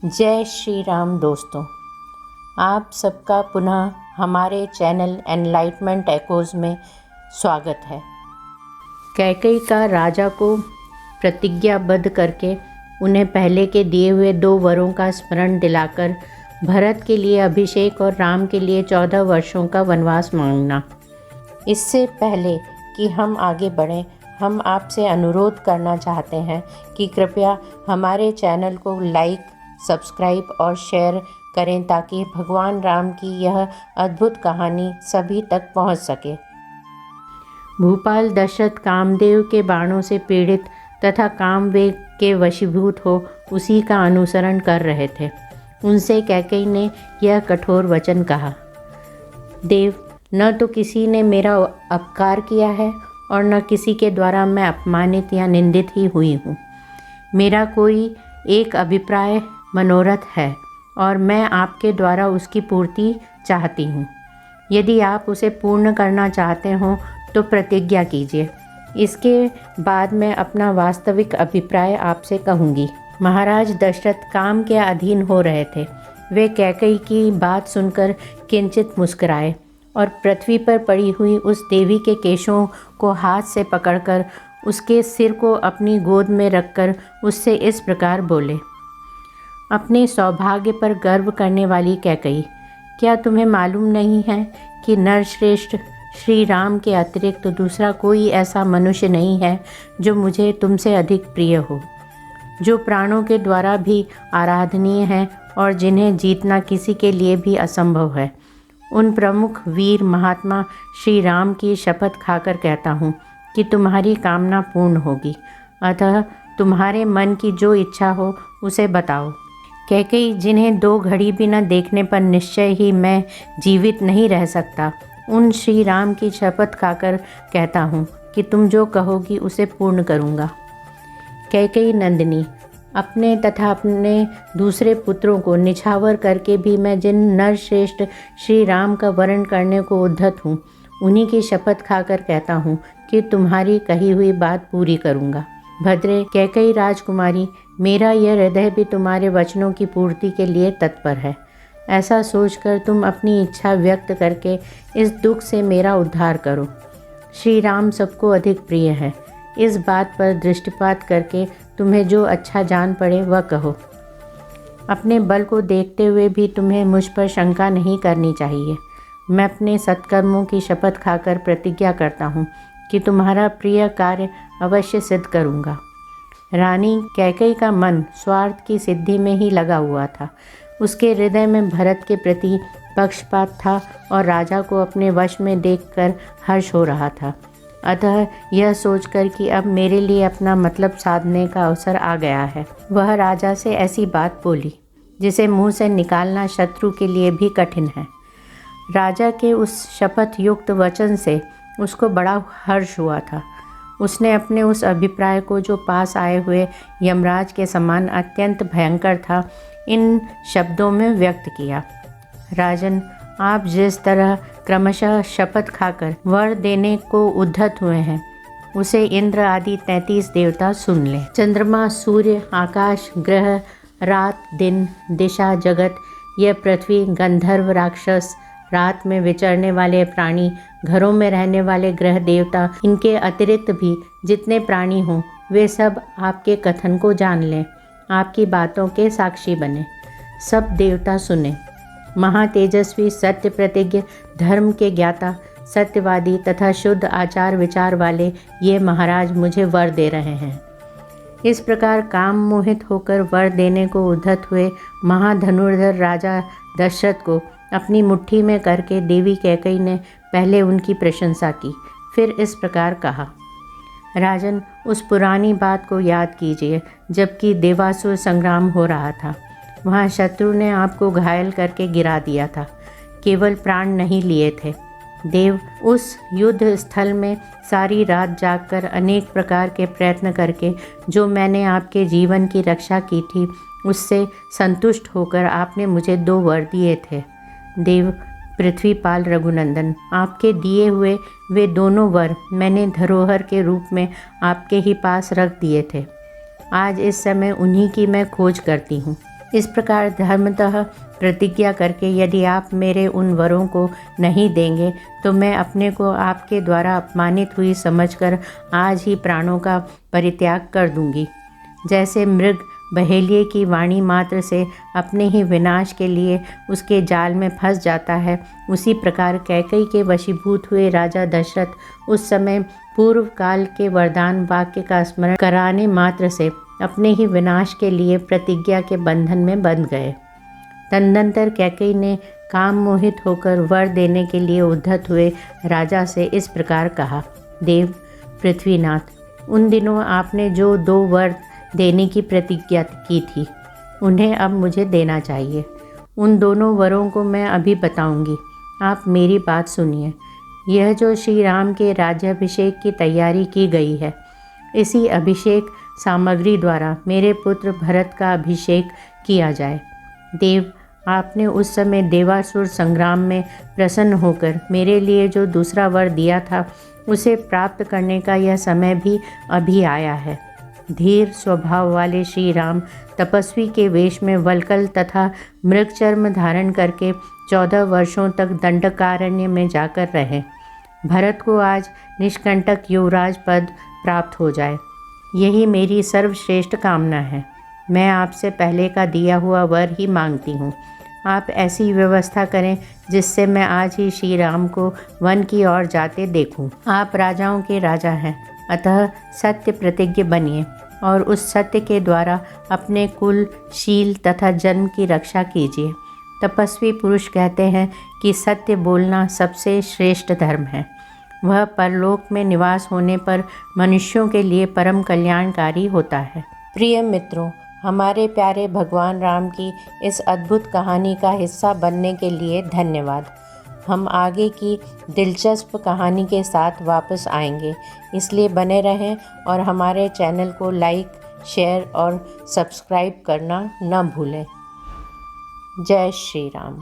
जय श्री राम दोस्तों, आप सबका पुनः हमारे चैनल एनलाइटमेंट एकोज़ में स्वागत है। कैकेयी का राजा को प्रतिज्ञाबद्ध करके उन्हें पहले के दिए हुए 2 वरों का स्मरण दिलाकर भरत के लिए अभिषेक और राम के लिए 14 वर्षों का वनवास मांगना। इससे पहले कि हम आगे बढ़ें, हम आपसे अनुरोध करना चाहते हैं कि कृपया हमारे चैनल को लाइक, सब्सक्राइब और शेयर करें ताकि भगवान राम की यह अद्भुत कहानी सभी तक पहुंच सके। भूपाल दशरथ कामदेव के बाणों से पीड़ित तथा कामवेग के वशीभूत हो उसी का अनुसरण कर रहे थे। उनसे कैकेयी ने यह कठोर वचन कहा, देव, न तो किसी ने मेरा अपकार किया है और न किसी के द्वारा मैं अपमानित या निंदित ही हुई हूँ। मेरा कोई एक अभिप्राय मनोरथ है और मैं आपके द्वारा उसकी पूर्ति चाहती हूँ। यदि आप उसे पूर्ण करना चाहते हो तो प्रतिज्ञा कीजिए। इसके बाद मैं अपना वास्तविक अभिप्राय आपसे कहूँगी। महाराज दशरथ काम के अधीन हो रहे थे। वे कैकेयी की बात सुनकर किंचित मुस्कुराए और पृथ्वी पर पड़ी हुई उस देवी के केशों को हाथ से पकड़कर उसके सिर को अपनी गोद में रखकर उससे इस प्रकार बोले, अपने सौभाग्य पर गर्व करने वाली कैकेयी, क्या तुम्हें मालूम नहीं है कि नरश्रेष्ठ श्री राम के अतिरिक्त तो दूसरा कोई ऐसा मनुष्य नहीं है जो मुझे तुमसे अधिक प्रिय हो, जो प्राणों के द्वारा भी आराधनीय है और जिन्हें जीतना किसी के लिए भी असंभव है। उन प्रमुख वीर महात्मा श्री राम की शपथ खाकर कहता हूँ कि तुम्हारी कामना पूर्ण होगी। अतः तुम्हारे मन की जो इच्छा हो उसे बताओ। कैकेयी, जिन्हें 2 घड़ी भी न देखने पर निश्चय ही मैं जीवित नहीं रह सकता, उन श्री राम की शपथ खाकर कहता हूँ कि तुम जो कहोगी उसे पूर्ण करूँगा। कैकेयी नंदिनी, अपने तथा अपने दूसरे पुत्रों को निछावर करके भी मैं जिन नरश्रेष्ठ श्री राम का वर्ण करने को उद्धत हूँ, उन्हीं की शपथ खाकर कहता हूँ कि तुम्हारी कही हुई बात पूरी करूँगा। भद्रे कैकेयी राजकुमारी, मेरा यह हृदय भी तुम्हारे वचनों की पूर्ति के लिए तत्पर है। ऐसा सोचकर तुम अपनी इच्छा व्यक्त करके इस दुख से मेरा उद्धार करो। श्री राम सबको अधिक प्रिय है। इस बात पर दृष्टिपात करके तुम्हें जो अच्छा जान पड़े वह कहो। अपने बल को देखते हुए भी तुम्हें मुझ पर शंका नहीं करनी चाहिए। मैं अपने सत्कर्मों की शपथ खाकर प्रतिज्ञा करता हूँ कि तुम्हारा प्रिय कार्य अवश्य सिद्ध करूँगा। रानी कैकेयी का मन स्वार्थ की सिद्धि में ही लगा हुआ था। उसके हृदय में भरत के प्रति पक्षपात था और राजा को अपने वश में देखकर हर्ष हो रहा था। अतः यह सोचकर कि अब मेरे लिए अपना मतलब साधने का अवसर आ गया है, वह राजा से ऐसी बात बोली जिसे मुंह से निकालना शत्रु के लिए भी कठिन है। राजा के उस शपथ युक्त वचन से उसको बड़ा हर्ष हुआ था। उसने अपने उस अभिप्राय को, जो पास आए हुए यमराज के समान अत्यंत भयंकर था, इन शब्दों में व्यक्त किया। राजन, आप जिस तरह क्रमशः शपथ खाकर वर देने को उद्धत हुए हैं, उसे इंद्र आदि 33 देवता सुन लें। चंद्रमा, सूर्य, आकाश, ग्रह, रात, दिन, दिशा, जगत, यह पृथ्वी, गंधर्व, राक्षस, रात में विचरने वाले प्राणी, घरों में रहने वाले ग्रह देवता, इनके अतिरिक्त भी जितने प्राणी हों, वे सब आपके कथन को जान लें, आपकी बातों के साक्षी बने। सब देवता सुने। महातेजस्वी, सत्य प्रतिज्ञ, धर्म के ज्ञाता, सत्यवादी तथा शुद्ध आचार विचार वाले ये महाराज मुझे वर दे रहे हैं। इस प्रकार काम मोहित होकर वर देने को उद्धत हुए महाधनुर्धर राजा दशरथ को अपनी मुट्ठी में करके देवी कैकेयी ने पहले उनकी प्रशंसा की, फिर इस प्रकार कहा, राजन, उस पुरानी बात को याद कीजिए जबकि देवासुर संग्राम हो रहा था। वहाँ शत्रु ने आपको घायल करके गिरा दिया था, केवल प्राण नहीं लिए थे। देव, उस युद्ध स्थल में सारी रात जागकर अनेक प्रकार के प्रयत्न करके जो मैंने आपके जीवन की रक्षा की थी, उससे संतुष्ट होकर आपने मुझे 2 वर दिए थे। देव, पृथ्वीपाल रघुनंदन, आपके दिए हुए वे दोनों वर मैंने धरोहर के रूप में आपके ही पास रख दिए थे। आज इस समय उन्हीं की मैं खोज करती हूँ। इस प्रकार धर्मतः प्रतिज्ञा करके यदि आप मेरे उन वरों को नहीं देंगे तो मैं अपने को आपके द्वारा अपमानित हुई समझकर आज ही प्राणों का परित्याग कर दूंगी। जैसे मृग बहेलिए की वाणी मात्र से अपने ही विनाश के लिए उसके जाल में फंस जाता है, उसी प्रकार कैकेयी के वशीभूत हुए राजा दशरथ उस समय पूर्व काल के वरदान वाक्य का स्मरण कराने मात्र से अपने ही विनाश के लिए प्रतिज्ञा के बंधन में बंध गए। तदनंतर कैकेयी ने काम मोहित होकर वर देने के लिए उद्धत हुए राजा से इस प्रकार कहा, देव पृथ्वीनाथ, उन दिनों आपने जो 2 वर देने की प्रतिज्ञा की थी उन्हें अब मुझे देना चाहिए। उन दोनों वरों को मैं अभी बताऊंगी, आप मेरी बात सुनिए। यह जो श्री राम के राज्याभिषेक की तैयारी की गई है, इसी अभिषेक सामग्री द्वारा मेरे पुत्र भरत का अभिषेक किया जाए। देव, आपने उस समय देवासुर संग्राम में प्रसन्न होकर मेरे लिए जो दूसरा वर दिया था उसे प्राप्त करने का यह समय भी अभी आया है। धीर स्वभाव वाले श्री राम तपस्वी के वेश में वल्कल तथा मृगचर्म धारण करके 14 वर्षों तक दंडकारण्य में जाकर रहे। भरत को आज निष्कंटक युवराज पद प्राप्त हो जाए, यही मेरी सर्वश्रेष्ठ कामना है। मैं आपसे पहले का दिया हुआ वर ही मांगती हूँ। आप ऐसी व्यवस्था करें जिससे मैं आज ही श्री राम को वन की ओर जाते देखूं। आप राजाओं के राजा हैं, अतः सत्य प्रतिज्ञ बनिए और उस सत्य के द्वारा अपने कुल, शील तथा जन्म की रक्षा कीजिए। तपस्वी पुरुष कहते हैं कि सत्य बोलना सबसे श्रेष्ठ धर्म है। वह परलोक में निवास होने पर मनुष्यों के लिए परम कल्याणकारी होता है। प्रिय मित्रों, हमारे प्यारे भगवान राम की इस अद्भुत कहानी का हिस्सा बनने के लिए धन्यवाद। हम आगे की दिलचस्प कहानी के साथ वापस आएंगे, इसलिए बने रहें और हमारे चैनल को लाइक, शेयर और सब्सक्राइब करना न भूलें। जय श्री राम।